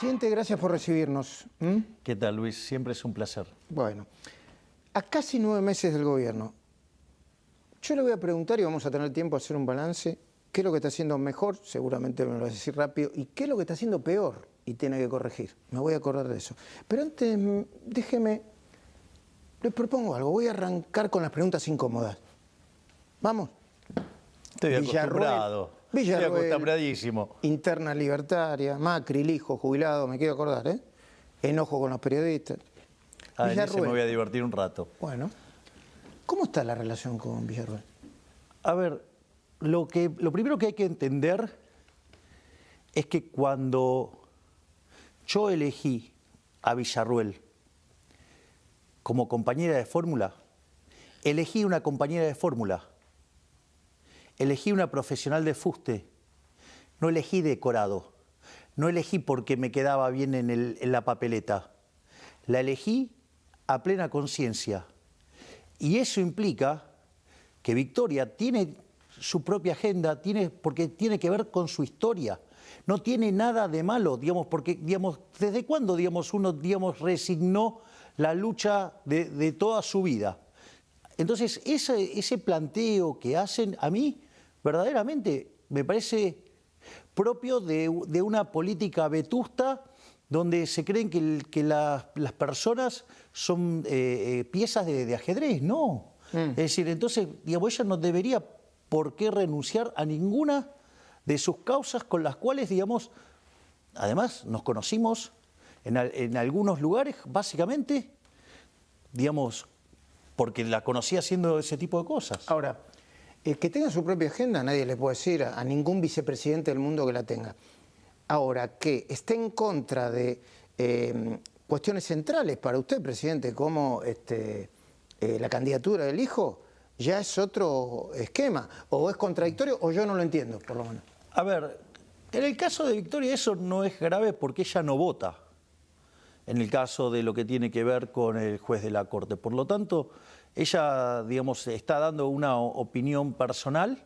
Presidente, gracias por recibirnos. ¿Qué tal, Luis? Siempre es un placer. Bueno, a casi 9 meses del gobierno, yo le voy a preguntar y vamos a tener tiempo a hacer un balance. ¿Qué es lo que está haciendo mejor? Seguramente me lo va a decir rápido. ¿Y qué es lo que está haciendo peor y tiene que corregir? Me voy a acordar de eso. Pero antes, déjeme, les propongo algo. Voy a arrancar con las preguntas incómodas. ¿Vamos? Estoy acostumbrado. Villarruel, estoy acostumbradísimo. Interna libertaria, Macri, el hijo, jubilado, me quiero acordar, ¿eh? Enojo con los periodistas. En ese me voy a divertir un rato. Bueno, ¿cómo está la relación con Villarruel? A ver, lo primero que hay que entender es que cuando yo elegí a Villarruel como compañera de fórmula, elegí una compañera de fórmula. Elegí una profesional de fuste, no elegí decorado, no elegí porque me quedaba bien en la papeleta, la elegí a plena conciencia. Y eso implica que Victoria tiene su propia agenda, porque tiene que ver con su historia. No tiene nada de malo, digamos, porque ¿desde cuándo uno resignó la lucha de toda su vida? Entonces, ese planteo que hacen a mí, verdaderamente me parece propio de una política vetusta donde se creen que las personas son piezas de ajedrez. No. Es decir, entonces, ella no debería por qué renunciar a ninguna de sus causas con las cuales, además nos conocimos en algunos lugares, básicamente, porque la conocí haciendo ese tipo de cosas. Ahora, que tenga su propia agenda, nadie le puede decir a ningún vicepresidente del mundo que la tenga. Ahora, que esté en contra de cuestiones centrales para usted, presidente, como la candidatura del hijo, ya es otro esquema. O es contradictorio o yo no lo entiendo, por lo menos. A ver, en el caso de Victoria eso no es grave porque ella no vota. En el caso de lo que tiene que ver con el juez de la Corte. Por lo tanto, ella, está dando una opinión personal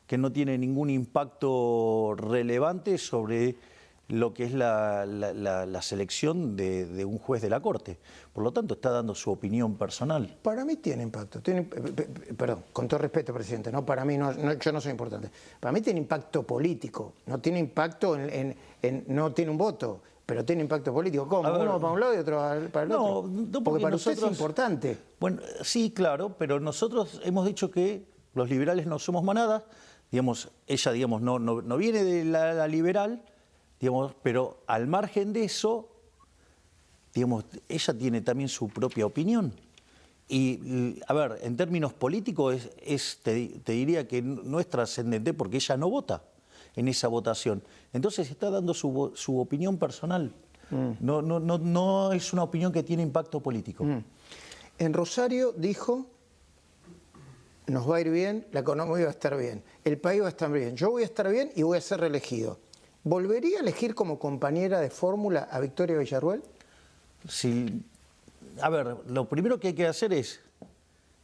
que no tiene ningún impacto relevante sobre lo que es la selección de un juez de la Corte. Por lo tanto, está dando su opinión personal. Para mí tiene impacto. Perdón, con todo respeto, presidente, no, para mí yo no soy importante. Para mí tiene impacto político, no tiene impacto no tiene un voto. Pero tiene impacto político. ¿Cómo? Uno para un lado y otro para el otro. No, porque para usted es importante. Bueno, sí, claro, pero nosotros hemos dicho que los liberales no somos manada. Ella no viene de la liberal, pero al margen de eso, ella tiene también su propia opinión. Y, a ver, en términos políticos, te diría que no es trascendente porque ella no vota en esa votación. Entonces está dando su opinión personal. No es una opinión que tiene impacto político. En Rosario dijo, nos va a ir bien, la economía va a estar bien, el país va a estar bien, yo voy a estar bien y voy a ser reelegido. ¿Volvería a elegir como compañera de fórmula a Victoria Villarruel? Sí. A ver, lo primero que hay que hacer es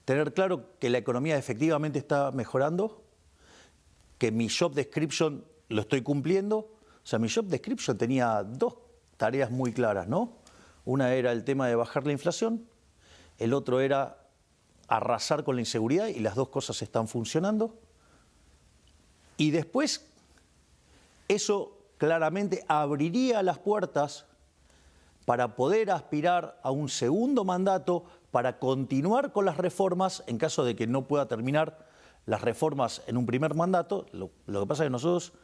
tener claro que la economía efectivamente está mejorando, que mi job description lo estoy cumpliendo. O sea, mi job description tenía dos tareas muy claras, ¿no? Una era el tema de bajar la inflación, el otro era arrasar con la inseguridad, y las dos cosas están funcionando. Y después, eso claramente abriría las puertas para poder aspirar a un segundo mandato, para continuar con las reformas en caso de que no pueda terminar las reformas en un primer mandato. Lo que pasa es que nosotros,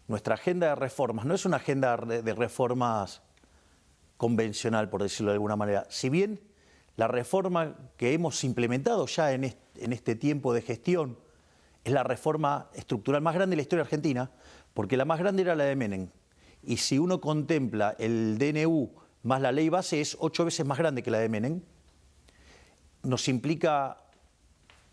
nuestra agenda de reformas no es una agenda de reformas convencional, por decirlo de alguna manera. Si bien la reforma que hemos implementado ya en este tiempo de gestión es la reforma estructural más grande de la historia argentina, porque la más grande era la de Menem. Y si uno contempla el DNU más la ley base, es 8 veces más grande que la de Menem. Nos implica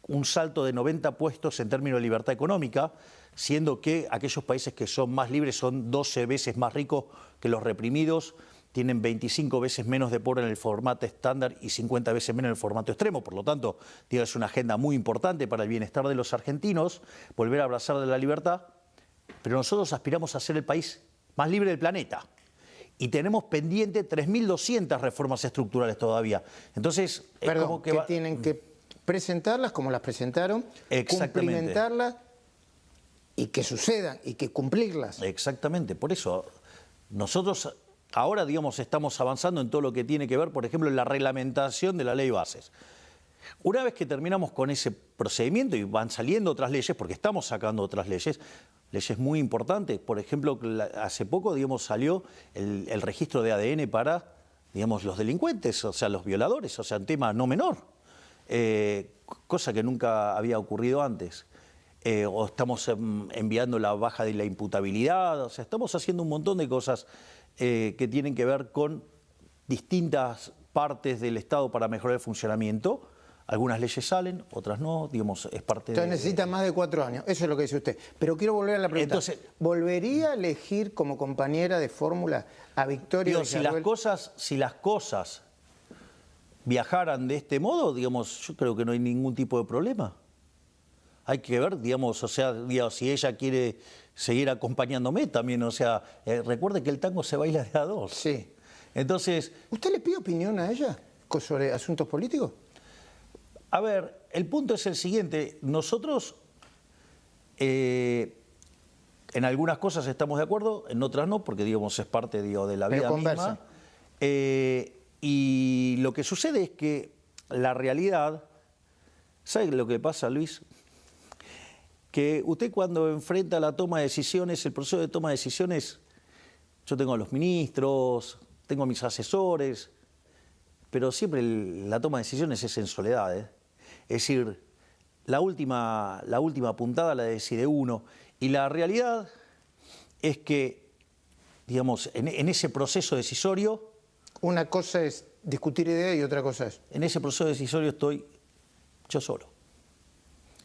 un salto de 90 puestos en términos de libertad económica, siendo que aquellos países que son más libres son 12 veces más ricos que los reprimidos, tienen 25 veces menos de pobre en el formato estándar y 50 veces menos en el formato extremo. Por lo tanto, es una agenda muy importante para el bienestar de los argentinos, volver a abrazar de la libertad, pero nosotros aspiramos a ser el país más libre del planeta. y tenemos pendiente 3.200 reformas estructurales todavía. Entonces, es Perdón, como que tienen que presentarlas como las presentaron, Exactamente. cumplimentarlas y que sucedan y que cumplirlas. Exactamente, por eso nosotros ahora, digamos, estamos avanzando en todo lo que tiene que ver, por ejemplo, en la reglamentación de la ley bases. Una vez que terminamos con ese procedimiento y van saliendo otras leyes, porque estamos sacando otras leyes muy importantes, por ejemplo, hace poco, digamos, salió el registro de ADN para, digamos, los delincuentes, o sea, los violadores, o sea, un tema no menor, cosa que nunca había ocurrido antes. O estamos enviando la baja de la imputabilidad, o sea, estamos haciendo un montón de cosas que tienen que ver con distintas partes del Estado para mejorar el funcionamiento. Algunas leyes salen, otras no, digamos, es parte Entonces necesita más de 4 años, eso es lo que dice usted. Pero quiero volver a la pregunta. Entonces, ¿volvería a elegir como compañera de fórmula a Victoria Villarruel? Si las cosas viajaran de este modo, digamos, yo creo que no hay ningún tipo de problema. Hay que ver, digamos, o sea, digamos, si ella quiere seguir acompañándome también, o sea, recuerde que el tango se baila de a dos. Sí. Entonces, ¿Usted le pide opinión a ella sobre asuntos políticos? a ver, el punto es el siguiente. Nosotros en algunas cosas estamos de acuerdo, en otras no, porque digamos es parte de la vida misma. Y lo que sucede es que la realidad, ¿sabe lo que pasa, Luis? Que usted cuando enfrenta la toma de decisiones, el proceso de toma de decisiones, yo tengo a los ministros, tengo a mis asesores, pero siempre la toma de decisiones es en soledad, ¿eh? Es decir, la última puntada la decide uno. Y la realidad es que, digamos, en ese proceso decisorio... Una cosa es discutir ideas y otra cosa es... En ese proceso decisorio estoy yo solo.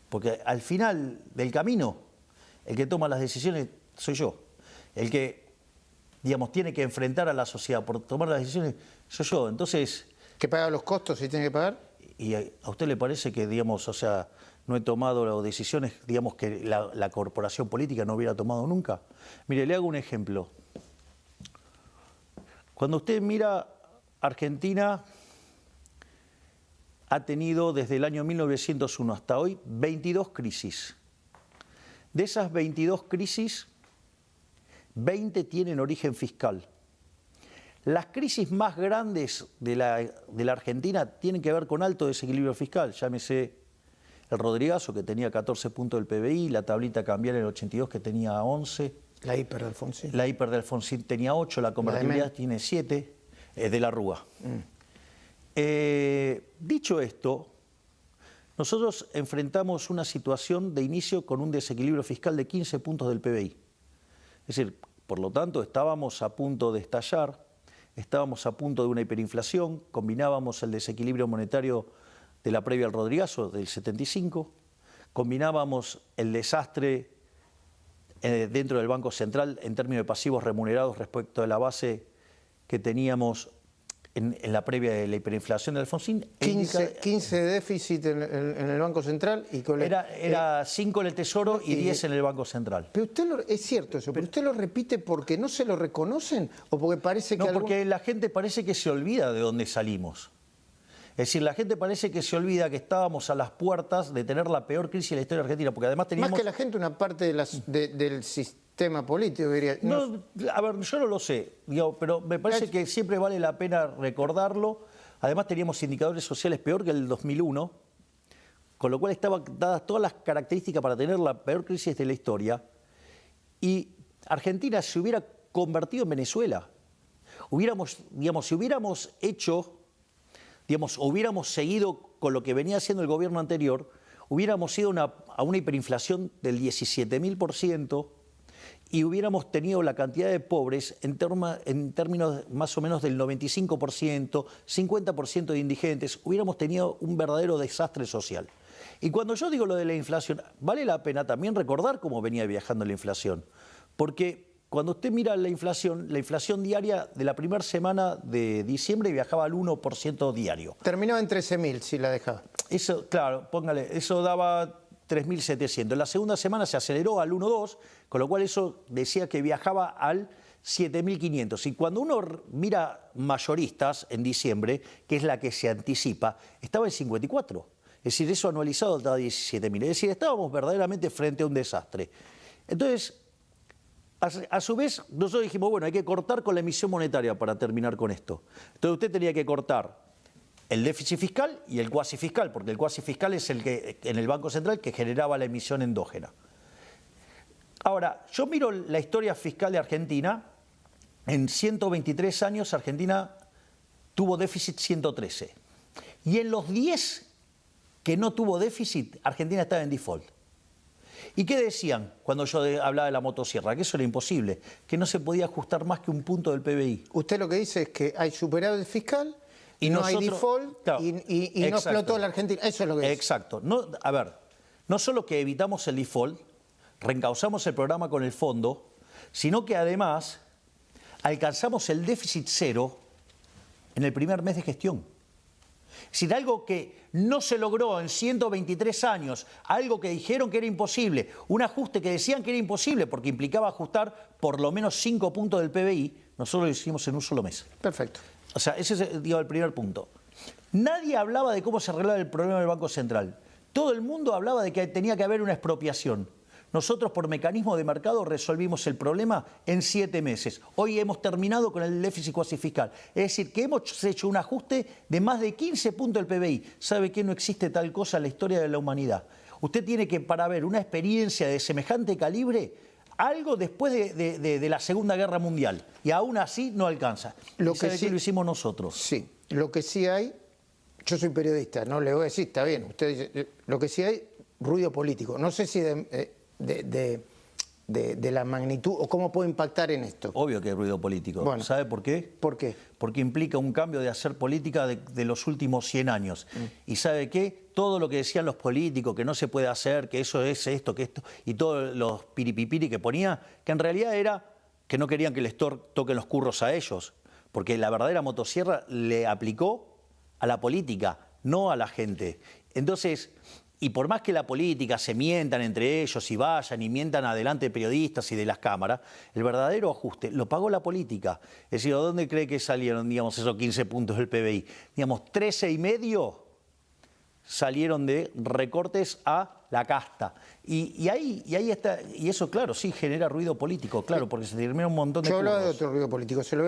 Porque al final del camino, el que toma las decisiones soy yo. El que, digamos, tiene que enfrentar a la sociedad por tomar las decisiones soy yo. Entonces... ¿Que paga los costos si tiene que pagar? ¿Y a usted le parece que, digamos, o sea, no he tomado decisiones, digamos, que la corporación política no hubiera tomado nunca? Mire, le hago un ejemplo. Cuando usted mira, Argentina ha tenido desde el año 1901 hasta hoy 22 crisis. De esas 22 crisis, 20 tienen origen fiscal. Las crisis más grandes de la Argentina tienen que ver con alto desequilibrio fiscal. Llámese el Rodrigazo, que tenía 14 puntos del PBI, la tablita cambiar en el 82, que tenía 11. La hiper de Alfonsín. La hiper de Alfonsín tenía 8, la convertibilidad tiene 7, de la Rúa. Dicho esto, nosotros enfrentamos una situación de inicio con un desequilibrio fiscal de 15 puntos del PBI. Es decir, por lo tanto, estábamos a punto de estallar. Estábamos a punto de una hiperinflación, combinábamos el desequilibrio monetario de la previa al Rodrigazo del 75, combinábamos el desastre dentro del Banco Central en términos de pasivos remunerados respecto de la base que teníamos en la previa de la hiperinflación de Alfonsín. 15 de déficit en el Banco Central y con era 5 en el Tesoro y 10 en el Banco Central. Pero usted es cierto eso, pero usted lo repite porque no se lo reconocen o porque parece que... No, porque la gente parece que se olvida de dónde salimos. Es decir, la gente parece que se olvida que estábamos a las puertas de tener la peor crisis de la historia argentina, porque además teníamos... Más que la gente, una parte del sistema político, diría. No, a ver, yo no lo sé, digo, pero me parece que siempre vale la pena recordarlo. Además teníamos indicadores sociales peor que el 2001, con lo cual estaban dadas todas las características para tener la peor crisis de la historia. Y Argentina se hubiera convertido en Venezuela. Si hubiéramos hecho... Digamos, hubiéramos seguido con lo que venía haciendo el gobierno anterior, hubiéramos ido a una hiperinflación del 17.000% y hubiéramos tenido la cantidad de pobres en términos más o menos del 95%, 50% de indigentes, hubiéramos tenido un verdadero desastre social. Y cuando yo digo lo de la inflación, vale la pena también recordar cómo venía viajando la inflación, porque... Cuando usted mira la inflación diaria de la primera semana de diciembre viajaba al 1% diario. Terminaba en 13.000 si la dejaba. Eso, claro, póngale, eso daba 3.700. En la segunda semana se aceleró al 1,2, con lo cual eso decía que viajaba al 7.500. Y cuando uno mira mayoristas en diciembre, que es la que se anticipa, estaba en 54. Es decir, eso anualizado estaba 17.000. Es decir, estábamos verdaderamente frente a un desastre. Entonces, a su vez, nosotros dijimos, bueno, hay que cortar con la emisión monetaria para terminar con esto. Entonces usted tenía que cortar el déficit fiscal y el cuasi fiscal, porque el cuasi fiscal es el que en el Banco Central que generaba la emisión endógena. Ahora, yo miro la historia fiscal de Argentina. En 123 años Argentina tuvo déficit 113. Y en los 10 que no tuvo déficit, Argentina estaba en default. ¿Y qué decían cuando yo hablaba de la motosierra? Que eso era imposible, que no se podía ajustar más que un punto del PBI. Usted lo que dice es que hay superávit fiscal y no hay default, claro, y no explotó la Argentina. Eso es lo que dice. Exacto. No, a ver, no solo que evitamos el default, reencauzamos el programa con el fondo, sino que además alcanzamos el déficit cero en el primer mes de gestión. Es decir, algo que no se logró en 123 años, algo que dijeron que era imposible, un ajuste que decían que era imposible porque implicaba ajustar por lo menos 5 puntos del PBI, nosotros lo hicimos en un solo mes. Perfecto. O sea, ese es el primer punto. Nadie hablaba de cómo se arreglaba el problema del Banco Central. Todo el mundo hablaba de que tenía que haber una expropiación. Nosotros, por mecanismo de mercado, resolvimos el problema en 7 meses. Hoy hemos terminado con el déficit cuasi fiscal. Es decir, que hemos hecho un ajuste de más de 15 puntos del PBI. ¿Sabe qué? No existe tal cosa en la historia de la humanidad. Usted tiene que, para ver una experiencia de semejante calibre, algo después de la Segunda Guerra Mundial. Y aún así no alcanza. Lo que sí lo hicimos nosotros. Sí, lo que sí hay, yo soy periodista, no le voy a decir, está bien, usted dice, lo que sí hay, ruido político. No sé si de la magnitud o cómo puede impactar en esto. Obvio que hay ruido político. Bueno, ¿sabe por qué? ¿Por qué? Porque implica un cambio de hacer política de los últimos 100 años. ¿Y sabe qué? Todo lo que decían los políticos, que no se puede hacer, que eso es esto, que esto, y todos los piripipiri que ponía, que en realidad era que no querían que les toquen los curros a ellos, porque la verdadera motosierra le aplicó a la política, no a la gente. Entonces, y por más que la política se mientan entre ellos y vayan y mientan adelante de periodistas y de las cámaras, el verdadero ajuste lo pagó la política. Es decir, ¿a dónde cree que salieron, digamos, esos 15 puntos del PBI? Digamos, 13,5 salieron de recortes a la casta. Y ahí está, y eso, claro, sí genera ruido político, claro, porque se termina un montón de... Yo hablaba de otro ruido político, se lo